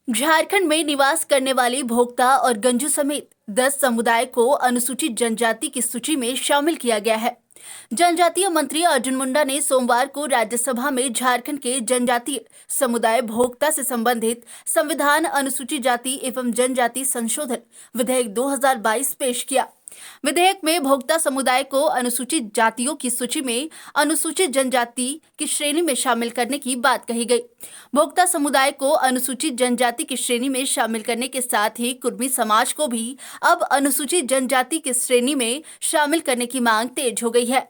झारखंड में निवास करने वाले भोक्ता और गंजू समेत 10 समुदाय को अनुसूचित जनजाति की सूची में शामिल किया गया है। जनजातीय मंत्री अर्जुन मुंडा ने सोमवार को राज्यसभा में झारखंड के जनजातीय समुदाय भोक्ता से संबंधित संविधान अनुसूचित जाति एवं जनजाति संशोधन विधेयक 2022 पेश किया। विधेयक में भोक्ता समुदाय को अनुसूचित जातियों की सूची में अनुसूचित जनजाति की श्रेणी में शामिल करने की बात कही गई। भोक्ता समुदाय को अनुसूचित जनजाति की श्रेणी में शामिल करने के साथ ही कुर्मी समाज को भी अब अनुसूचित जनजाति की श्रेणी में शामिल करने की मांग तेज हो गई है।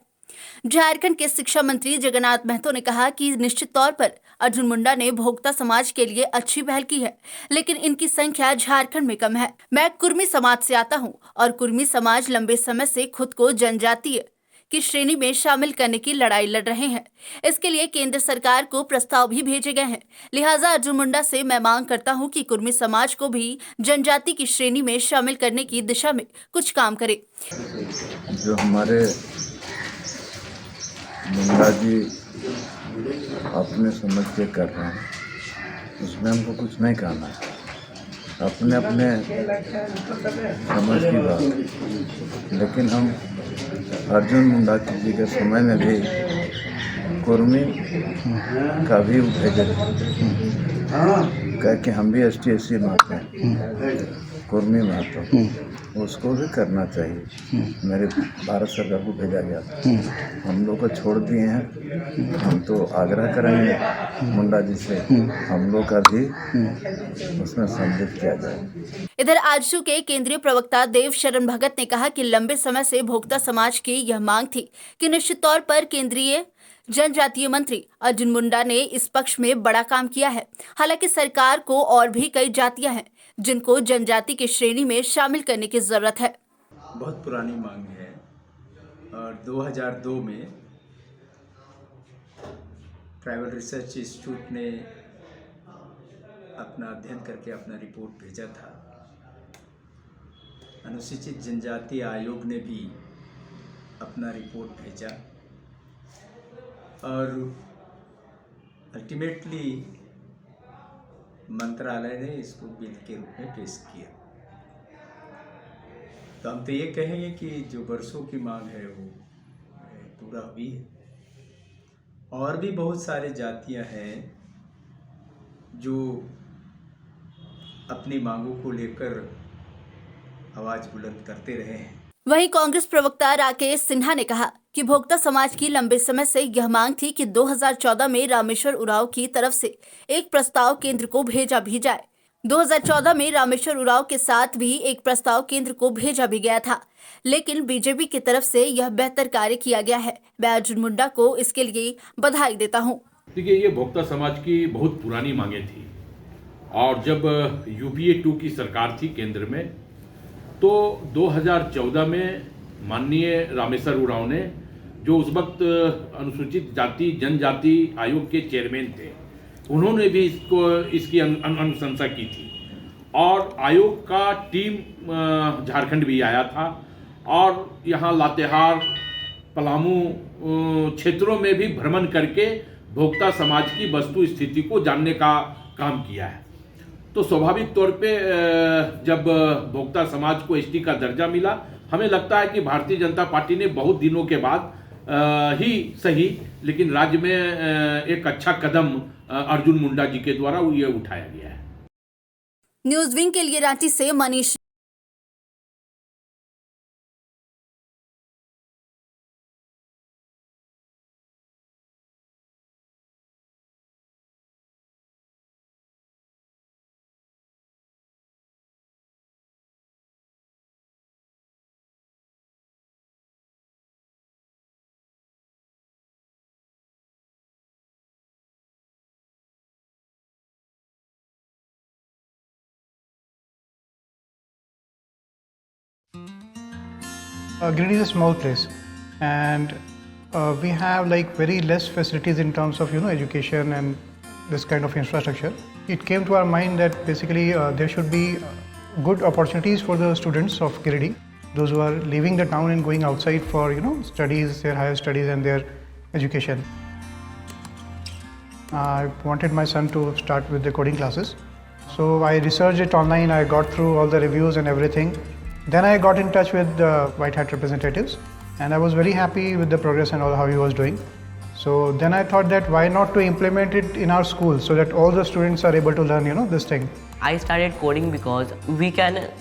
झारखंड के शिक्षा मंत्री जगन्नाथ महतो ने कहा कि निश्चित तौर पर अर्जुन मुंडा ने भोक्ता समाज के लिए अच्छी पहल की है, लेकिन इनकी संख्या झारखंड में कम है। मैं कुर्मी समाज से आता हूं और कुर्मी समाज लंबे समय से खुद को जनजातीय की श्रेणी में शामिल करने की लड़ाई लड़ रहे हैं। इसके लिए केंद्र सरकार को प्रस्ताव भी भेजे गए हैं। लिहाजा अर्जुन मुंडा से मैं मांग करता हूं कि कुर्मी समाज को भी जनजाति की श्रेणी में शामिल करने की दिशा में कुछ काम करे। जो हमारे मुंडा जी अपने समझ के कर रहे हैं, उसमें हमको कुछ नहीं कहना है। अपने अपने समझ की बात, लेकिन हम अर्जुन मुंडा जी के समय में भी कुर्मी का भी भेजे कह के हम भी ST/SC मानते हैं, कुर्मी मानते हैं, उसको भी करना चाहिए। मेरे भारत सरकार को भेजा गया था, हम लोग को छोड़ दिए हैं। हम तो आग्रह करेंगे मुंडा जी से हम लोग का भी उसमें सम्मिलित किया जाए। इधर आजसू के केंद्रीय प्रवक्ता देव शरण भगत ने कहा कि लंबे समय से भोक्ता समाज की यह मांग थी कि निश्चित तौर पर केंद्रीय जनजातीय मंत्री अर्जुन मुंडा ने इस पक्ष में बड़ा काम किया है। हालांकि सरकार को और भी कई जातियां हैं जिनको जनजाति की श्रेणी में शामिल करने की जरूरत है। बहुत पुरानी मांग है और 2002 में ट्राइबल रिसर्च इंस्टीट्यूट ने अपना अध्ययन करके अपना रिपोर्ट भेजा था। अनुसूचित जनजाति आयोग ने भी अपना रिपोर्ट भेजा और अल्टीमेटली मंत्रालय ने इसको बिल के रूप में पेश किया। तो हम तो ये कहेंगे कि जो वर्षों की मांग है वो पूरा हुई है। और भी बहुत सारे जातियां हैं जो अपनी मांगों को लेकर आवाज बुलंद करते रहे हैं। वहीं कांग्रेस प्रवक्ता राकेश सिन्हा ने कहा कि भोक्ता समाज की लंबे समय से यह मांग थी कि 2014 में रामेश्वर उरांव की तरफ से एक प्रस्ताव केंद्र को भेजा भी जाए। 2014 में रामेश्वर उरांव के साथ भी एक प्रस्ताव केंद्र को भेजा भी गया था, लेकिन बीजेपी की तरफ से यह बेहतर कार्य किया गया है। मैं अर्जुन मुंडा को इसके लिए बधाई देता हूँ। देखिए, ये भोक्ता समाज की बहुत पुरानी मांगे थी और जब UPA 2 की सरकार थी केंद्र में, तो 2014 में माननीय रामेश्वर उरांव ने, जो उस वक्त अनुसूचित जाति जनजाति आयोग के चेयरमैन थे, उन्होंने भी इसकी अनुशंसा की थी और आयोग का टीम झारखंड भी आया था और यहाँ लातेहार पलामू क्षेत्रों में भी भ्रमण करके भोक्ता समाज की वस्तु स्थिति को जानने का काम किया है। तो स्वाभाविक तौर पे जब भोक्ता समाज को ST का दर्जा मिला, हमें लगता है कि भारतीय जनता पार्टी ने बहुत दिनों के बाद ही सही, लेकिन राज्य में एक अच्छा कदम अर्जुन मुंडा जी के द्वारा ये उठाया गया है। न्यूज विंग के लिए रांची से Manish. Giridih is a small place, and we have like very less facilities in terms of education and this kind of infrastructure. It came to our mind that basically there should be good opportunities for the students of Giridih, those who are leaving the town and going outside for studies, their higher studies and their education. I wanted my son to start with the coding classes, So I researched it online, I got through all the reviews and everything. Then I got in touch with the White Hat representatives, and I was very happy with the progress and all how he was doing. So then I thought that why not to implement it in our school so that all the students are able to learn, this thing. I started coding because we can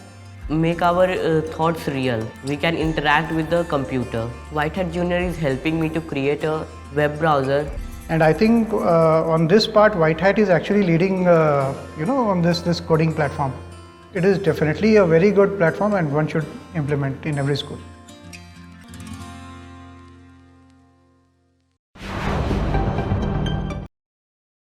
make our thoughts real. We can interact with the computer. White Hat Junior is helping me to create a web browser. And I think on this part, White Hat is actually leading, on this coding platform. It is definitely a very good platform and one should implement in every school.